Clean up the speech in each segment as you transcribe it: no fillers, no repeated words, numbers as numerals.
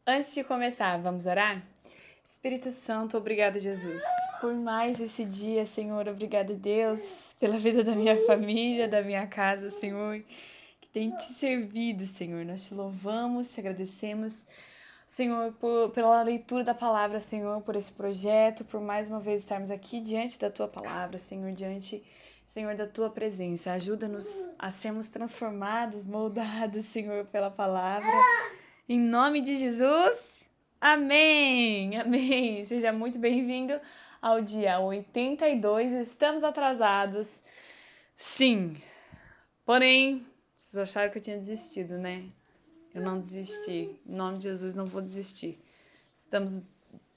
Antes de começar, vamos orar? Espírito Santo, obrigado, Jesus, por mais esse dia, Senhor. Obrigado, Deus, pela vida da minha família, da minha casa, Senhor, que tem te servido, Senhor. Nós te louvamos, te agradecemos, Senhor, pela leitura da palavra, Senhor, por esse projeto, por mais uma vez estarmos aqui diante da tua palavra, Senhor, diante, Senhor, da tua presença. Ajuda-nos a sermos transformados, moldados, Senhor, pela palavra. Em nome de Jesus, amém, amém. Seja muito bem-vindo ao dia 82. Estamos atrasados, sim. Porém, vocês acharam que eu tinha desistido, né? Eu não desisti. Em nome de Jesus, não vou desistir. Estamos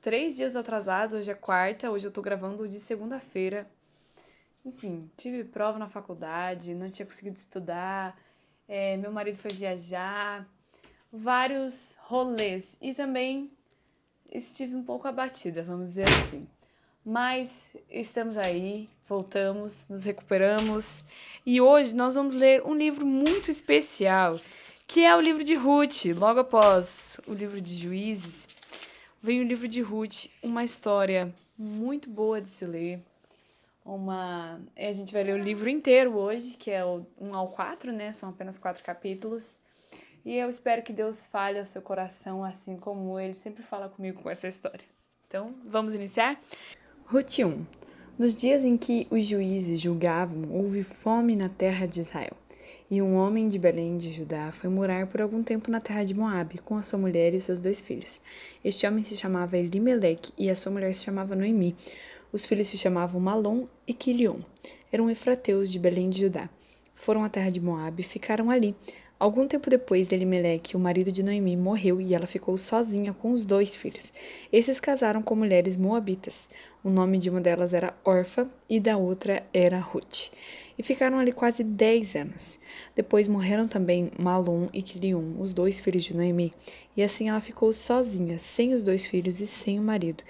3 dias atrasados. Hoje é quarta, hoje eu tô gravando de segunda-feira. Enfim, tive prova na faculdade, não tinha conseguido estudar. Meu marido foi viajar. Vários rolês e também estive um pouco abatida, vamos dizer assim. Mas estamos aí, voltamos, nos recuperamos e hoje nós vamos ler um livro muito especial, que é o livro de Ruth. Logo após o livro de Juízes, vem o livro de Ruth, uma história muito boa de se ler. A gente vai ler o livro inteiro hoje, que é o 1 ao 4, né? São apenas 4 capítulos. E eu espero que Deus fale ao seu coração, assim como Ele sempre fala comigo com essa história. Então, vamos iniciar? Ruth 1. Nos dias em que os juízes julgavam, houve fome na terra de Israel. E um homem de Belém de Judá foi morar por algum tempo na terra de Moabe, com a sua mulher e seus 2 filhos. Este homem se chamava Elimeleque e a sua mulher se chamava Noemi. Os filhos se chamavam Malom e Quilion. Eram efrateus de Belém de Judá. Foram à terra de Moabe e ficaram ali. Algum tempo depois, Elimeleque, o marido de Noemi, morreu e ela ficou sozinha com os 2 filhos. Esses casaram com mulheres moabitas. O nome de uma delas era Orfa e da outra era Ruth. E ficaram ali quase 10 anos. Depois morreram também Malom e Quilion, os 2 filhos de Noemi. E assim ela ficou sozinha, sem os 2 filhos e sem o marido.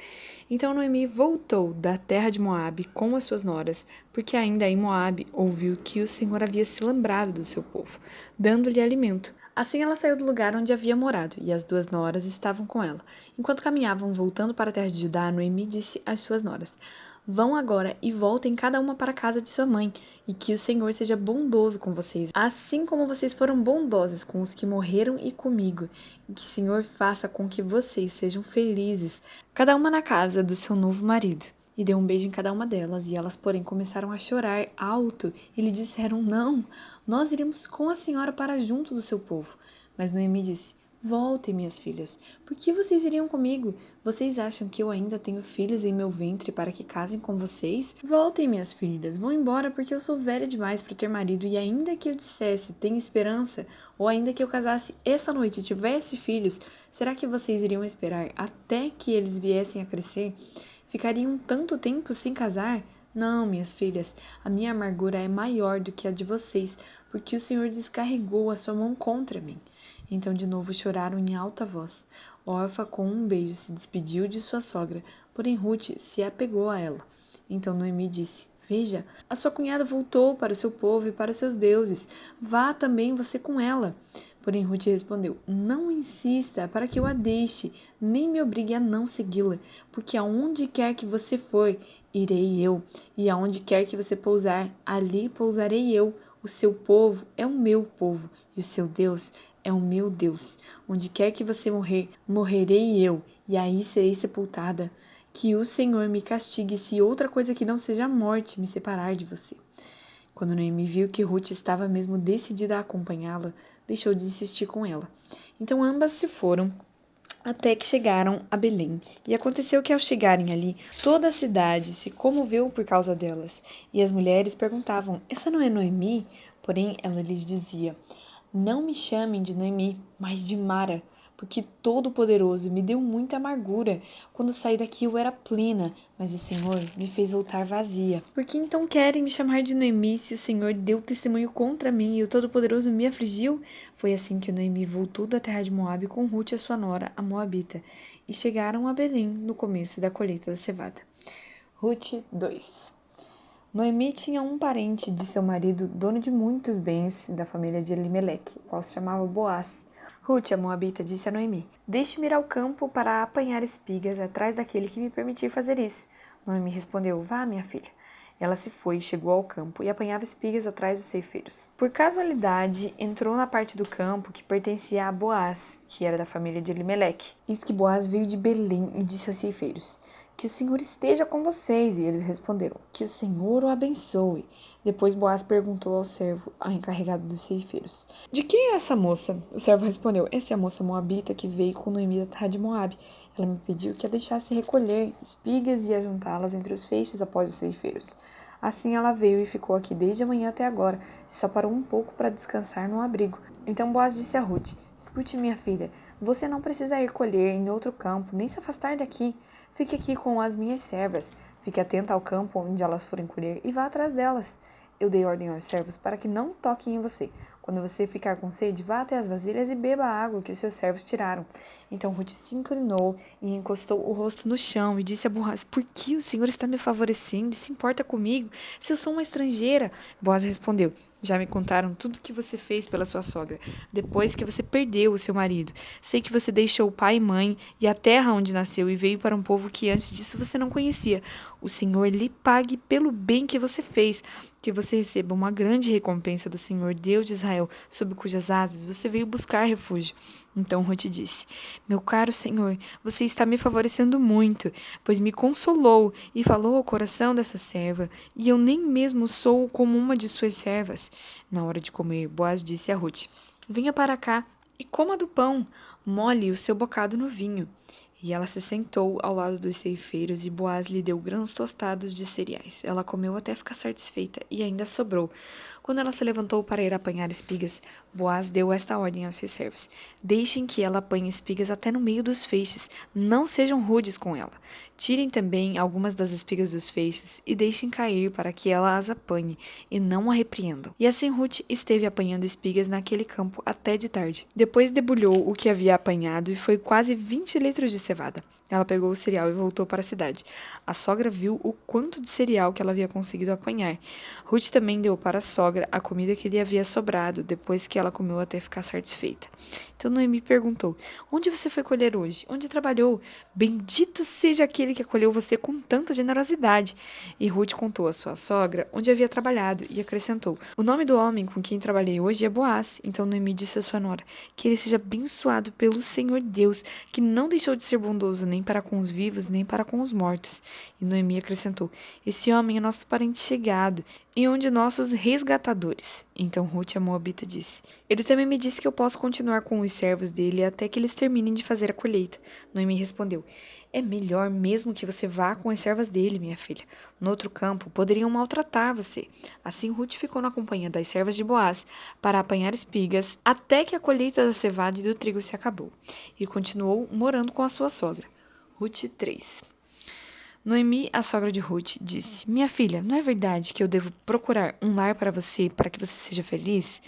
Então Noemi voltou da terra de Moabe com as suas noras, porque ainda em Moabe ouviu que o Senhor havia se lembrado do seu povo, dando-lhe alimento. Assim ela saiu do lugar onde havia morado, e as 2 noras estavam com ela. Enquanto caminhavam voltando para a terra de Judá, Noemi disse às suas noras: Vão agora e voltem cada uma para a casa de sua mãe, e que o Senhor seja bondoso com vocês, assim como vocês foram bondosas com os que morreram e comigo, e que o Senhor faça com que vocês sejam felizes, cada uma na casa do seu novo marido. E deu um beijo em cada uma delas, e elas, porém, começaram a chorar alto, e lhe disseram: Não, nós iremos com a senhora para junto do seu povo. Mas Noemi disse: Voltem, minhas filhas, por que vocês iriam comigo? Vocês acham que eu ainda tenho filhos em meu ventre para que casem com vocês? Voltem, minhas filhas, vão embora, porque eu sou velha demais para ter marido, e ainda que eu dissesse, tenho esperança, ou ainda que eu casasse essa noite e tivesse filhos, será que vocês iriam esperar até que eles viessem a crescer? Ficariam tanto tempo sem casar? Não, minhas filhas, a minha amargura é maior do que a de vocês, porque o Senhor descarregou a sua mão contra mim. Então de novo choraram em alta voz. Orfa, com um beijo, se despediu de sua sogra, porém Ruth se apegou a ela. Então Noemi disse: Veja, a sua cunhada voltou para o seu povo e para os seus deuses. Vá também você com ela. Porém Ruth respondeu: Não insista para que eu a deixe, nem me obrigue a não segui-la, porque aonde quer que você for, irei eu, e aonde quer que você pousar, ali pousarei eu. O seu povo é o meu povo, e o seu Deus é o meu Deus. Onde quer que você morrer, morrerei eu, e aí serei sepultada. Que o Senhor me castigue se outra coisa que não seja a morte me separar de você. Quando Noemi viu que Ruth estava mesmo decidida a acompanhá-la, deixou de insistir com ela. Então ambas se foram até que chegaram a Belém. E aconteceu que ao chegarem ali, toda a cidade se comoveu por causa delas. E as mulheres perguntavam: Essa não é Noemi? Porém ela lhes dizia: Não me chamem de Noemi, mas de Mara, porque Todo-Poderoso me deu muita amargura. Quando saí daqui eu era plena, mas o Senhor me fez voltar vazia. Por que então querem me chamar de Noemi, se o Senhor deu testemunho contra mim e o Todo-Poderoso me afligiu? Foi assim que Noemi voltou da terra de Moabe com Ruth, a sua nora, a Moabita, e chegaram a Belém no começo da colheita da cevada. Ruth 2. Noemi tinha um parente de seu marido, dono de muitos bens da família de Elimeleque, qual se chamava Boaz. Ruth, a moabita, disse a Noemi: Deixe-me ir ao campo para apanhar espigas atrás daquele que me permitir fazer isso. Noemi respondeu: Vá, minha filha. Ela se foi, chegou ao campo e apanhava espigas atrás dos ceifeiros. Por casualidade, entrou na parte do campo que pertencia a Boaz, que era da família de Elimeleque. Eis que Boaz veio de Belém e disse aos ceifeiros: Que o Senhor esteja com vocês. E eles responderam: Que o Senhor o abençoe. Depois Boaz perguntou ao servo, ao encarregado dos ceifeiros: De quem é essa moça? O servo respondeu: Essa é a moça moabita que veio com Noemi da terra de Moabe. Ela me pediu que a deixasse recolher espigas e ajuntá-las entre os feixes após os ceifeiros. Assim ela veio e ficou aqui desde a manhã até agora, e só parou um pouco para descansar no abrigo. Então Boaz disse a Ruth: Escute, minha filha, você não precisa ir colher em outro campo, nem se afastar daqui. Fique aqui com as minhas servas. Fique atenta ao campo onde elas forem colher e vá atrás delas. Eu dei ordem aos servos para que não toquem em você. Quando você ficar com sede, vá até as vasilhas e beba a água que os seus servos tiraram. Então Ruth se inclinou e encostou o rosto no chão e disse a Boaz: Por que o Senhor está me favorecendo e se importa comigo, se eu sou uma estrangeira? Boaz respondeu: Já me contaram tudo o que você fez pela sua sogra, depois que você perdeu o seu marido. Sei que você deixou pai e mãe e a terra onde nasceu e veio para um povo que antes disso você não conhecia. O Senhor lhe pague pelo bem que você fez, que você receba uma grande recompensa do Senhor, Deus de Israel, sob cujas asas você veio buscar refúgio. Então Ruth disse: Meu caro Senhor, você está me favorecendo muito, pois me consolou e falou ao coração dessa serva, e eu nem mesmo sou como uma de suas servas. Na hora de comer, Boaz disse a Ruth: Venha para cá e coma do pão, molhe o seu bocado no vinho. E ela se sentou ao lado dos ceifeiros e Boaz lhe deu grãos tostados de cereais. Ela comeu até ficar satisfeita e ainda sobrou. Quando ela se levantou para ir apanhar espigas, Boaz deu esta ordem aos seus servos: Deixem que ela apanhe espigas até no meio dos feixes, não sejam rudes com ela. Tirem também algumas das espigas dos feixes e deixem cair para que ela as apanhe, e não a repreendam. E assim Ruth esteve apanhando espigas naquele campo até de tarde. Depois debulhou o que havia apanhado e foi quase 20 litros de cevada. Ela pegou o cereal e voltou para a cidade. A sogra viu o quanto de cereal que ela havia conseguido apanhar. Ruth também deu para a sogra a comida que lhe havia sobrado, depois que ela comeu até ficar satisfeita. Então Noemi perguntou: Onde você foi colher hoje? Onde trabalhou? Bendito seja aquele que acolheu você com tanta generosidade. E Ruth contou à sua sogra onde havia trabalhado e acrescentou: O nome do homem com quem trabalhei hoje é Boaz. Então Noemi disse à sua nora: Que ele seja abençoado pelo Senhor Deus, que não deixou de ser bondoso nem para com os vivos, nem para com os mortos. E Noemi acrescentou: Esse homem é nosso parente chegado e um de nossos resgatadores. Então Ruth, a moabita, disse: Ele também me disse que eu posso continuar com os servos dele até que eles terminem de fazer a colheita. Noemi respondeu: É melhor mesmo que você vá com as servas dele, minha filha. No outro campo, poderiam maltratar você. Assim Ruth ficou na companhia das servas de Boaz para apanhar espigas até que a colheita da cevada e do trigo se acabou. E continuou morando com a sua sogra. Ruth 3. Noemi, a sogra de Ruth, disse: Minha filha, não é verdade que eu devo procurar um lar para você que você seja feliz?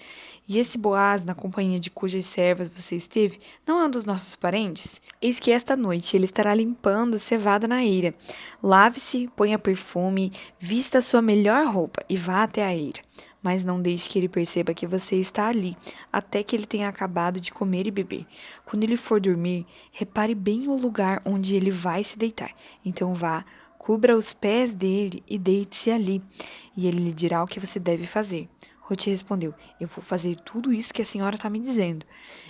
E esse Boaz, na companhia de cujas servas você esteve, não é um dos nossos parentes? Eis que esta noite ele estará limpando cevada na eira. Lave-se, ponha perfume, vista a sua melhor roupa e vá até a eira. Mas não deixe que ele perceba que você está ali, até que ele tenha acabado de comer e beber. Quando ele for dormir, repare bem o lugar onde ele vai se deitar. Então vá, cubra os pés dele e deite-se ali, e ele lhe dirá o que você deve fazer. Ruth respondeu: Eu vou fazer tudo isso que a senhora está me dizendo.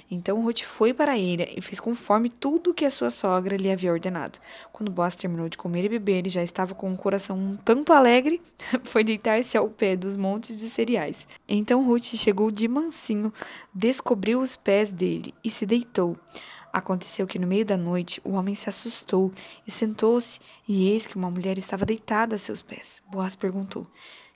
Então Ruth foi para a eira e fez conforme tudo o que a sua sogra lhe havia ordenado. Quando Boaz terminou de comer e beber e já estava com o coração um tanto alegre, foi deitar-se ao pé dos montes de cereais. Então Ruth chegou de mansinho, descobriu os pés dele e se deitou. Aconteceu que no meio da noite o homem se assustou e sentou-se, e eis que uma mulher estava deitada a seus pés. Boaz perguntou: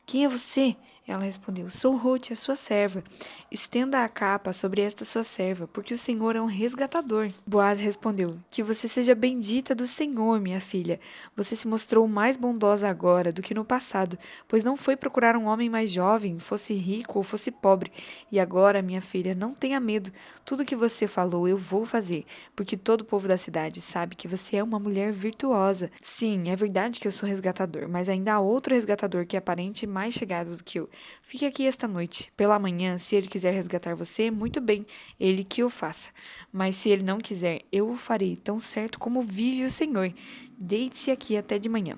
Quem é você? Ela respondeu: Sou Ruth, a sua serva. Estenda a capa sobre esta sua serva, porque o Senhor é um resgatador. Boaz respondeu: Que você seja bendita do Senhor, minha filha. Você se mostrou mais bondosa agora do que no passado, pois não foi procurar um homem mais jovem, fosse rico ou fosse pobre. E agora, minha filha, não tenha medo. Tudo o que você falou eu vou fazer, porque todo o povo da cidade sabe que você é uma mulher virtuosa. Sim, é verdade que eu sou resgatador, mas ainda há outro resgatador que é parente mais chegado do que eu. fique aqui esta noite. Pela manhã, se ele quiser resgatar você, muito bem, ele que o faça. Mas se ele não quiser, eu o farei, tão certo como vive o Senhor. Deite-se aqui até de manhã.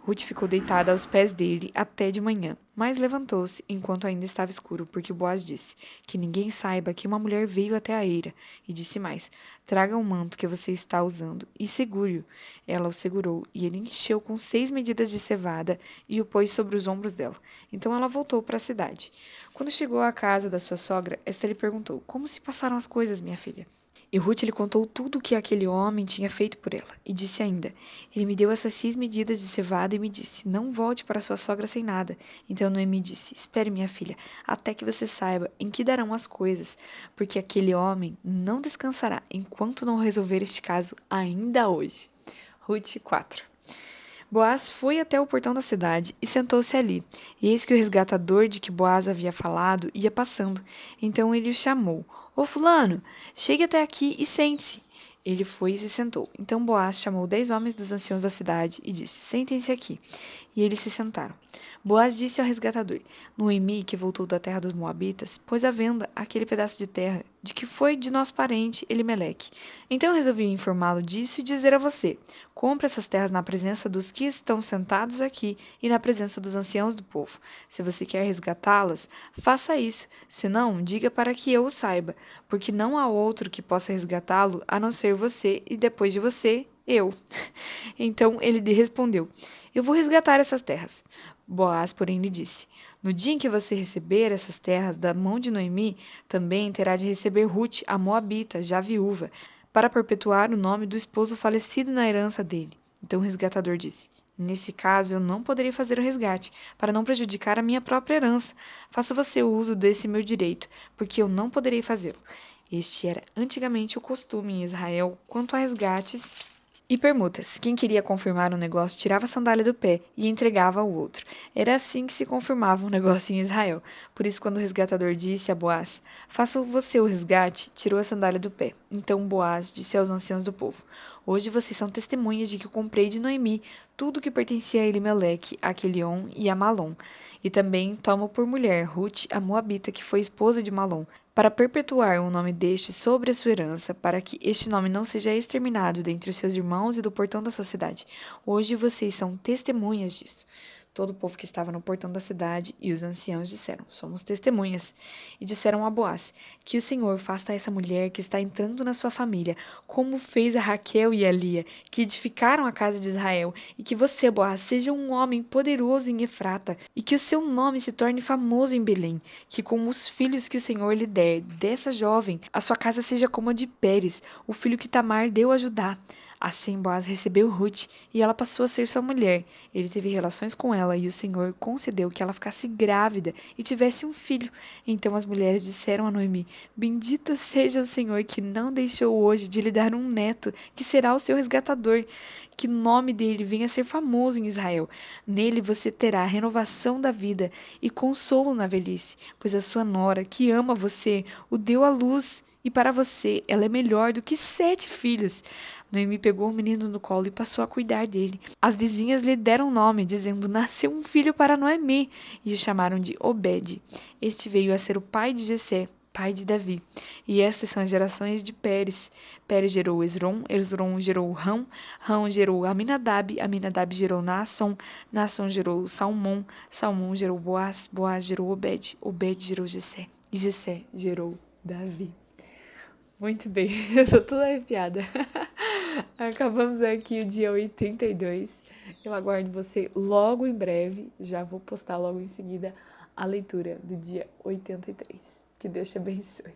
Ruth ficou deitada aos pés dele até de manhã, mas levantou-se enquanto ainda estava escuro, porque Boaz disse: que ninguém saiba que uma mulher veio até a eira. E disse mais: traga o manto que você está usando e segure-o. Ela o segurou, e ele encheu com 6 medidas de cevada e o pôs sobre os ombros dela. Então ela voltou para a cidade. Quando chegou à casa da sua sogra, Esta lhe perguntou: como se passaram as coisas, minha filha? E Ruth lhe contou tudo o que aquele homem tinha feito por ela, e disse ainda: ele me deu essas 6 medidas de cevada e me disse: não volte para sua sogra sem nada. Então Noemi disse: espere, minha filha, até que você saiba em que darão as coisas, porque aquele homem não descansará enquanto não resolver este caso ainda hoje. Ruth 4. Boaz foi até o portão da cidade e sentou-se ali. E eis que o resgatador de que Boaz havia falado ia passando. Então ele o chamou: Ô fulano, chegue até aqui e sente-se. Ele foi e se sentou. Então Boaz chamou 10 homens dos anciãos da cidade e disse: sentem-se aqui. E eles se sentaram. Boaz disse ao resgatador: Noemi, que voltou da terra dos Moabitas, pôs à venda aquele pedaço de terra de que foi de nosso parente Elimeleque. Então eu resolvi informá-lo disso e dizer a você: compre essas terras na presença dos que estão sentados aqui e na presença dos anciãos do povo. Se você quer resgatá-las, faça isso. Se não, diga para que eu o saiba, porque não há outro que possa resgatá-lo a não ser você e depois de você, eu. Então ele lhe respondeu: eu vou resgatar essas terras. Boaz, porém, lhe disse: no dia em que você receber essas terras da mão de Noemi, também terá de receber Ruth, a Moabita, já viúva, para perpetuar o nome do esposo falecido na herança dele. Então o resgatador disse: nesse caso, eu não poderei fazer o resgate, para não prejudicar a minha própria herança. Faça você o uso desse meu direito, porque eu não poderei fazê-lo. Este era antigamente o costume em Israel quanto a resgates e permutas. Quem queria confirmar um negócio tirava a sandália do pé e entregava ao outro. Era assim que se confirmava um negócio em Israel. Por isso, quando o resgatador disse a Boaz: faça você o resgate, tirou a sandália do pé. Então Boaz disse aos anciãos do povo: hoje vocês são testemunhas de que eu comprei de Noemi tudo o que pertencia a Elimeleque, a Quelion e a Malom. E também tomo por mulher Ruth, a Moabita, que foi esposa de Malom, para perpetuar o nome deste sobre a sua herança, para que este nome não seja exterminado dentre os seus irmãos e do portão da sua cidade. Hoje vocês são testemunhas disso. Todo o povo que estava no portão da cidade e os anciãos disseram: somos testemunhas. E disseram a Boaz: que o Senhor faça a essa mulher que está entrando na sua família, como fez a Raquel e a Lia, que edificaram a casa de Israel, e que você, Boaz, seja um homem poderoso em Efrata, e que o seu nome se torne famoso em Belém, que com os filhos que o Senhor lhe der dessa jovem, a sua casa seja como a de Pérez, o filho que Tamar deu a Judá. Assim Boaz recebeu Ruth, e ela passou a ser sua mulher. Ele teve relações com ela, e o Senhor concedeu que ela ficasse grávida e tivesse um filho. Então as mulheres disseram a Noemi: bendito seja o Senhor que não deixou hoje de lhe dar um neto, que será o seu resgatador. Que o nome dele venha a ser famoso em Israel. Nele você terá a renovação da vida e consolo na velhice, pois a sua nora, que ama você, o deu à luz, e para você ela é melhor do que 7 filhos. Noemi pegou o menino no colo e passou a cuidar dele. As vizinhas lhe deram nome, dizendo: nasceu um filho para Noemi, e o chamaram de Obed. Este veio a ser o pai de Jessé, pai de Davi. E estas são as gerações de Pérez. Pérez gerou Esrom, Esrom gerou Rão, Rão gerou Aminadab, Aminadab gerou Naasson, Naasson gerou Salmão, Salmão gerou Boaz, Boaz gerou Obed, Obed gerou Jessé, e Jessé gerou Davi. Muito bem, eu tô toda arrepiada. Acabamos aqui o dia 82. Eu aguardo você logo em breve. Já vou postar logo em seguida a leitura do dia 83. Que Deus te abençoe.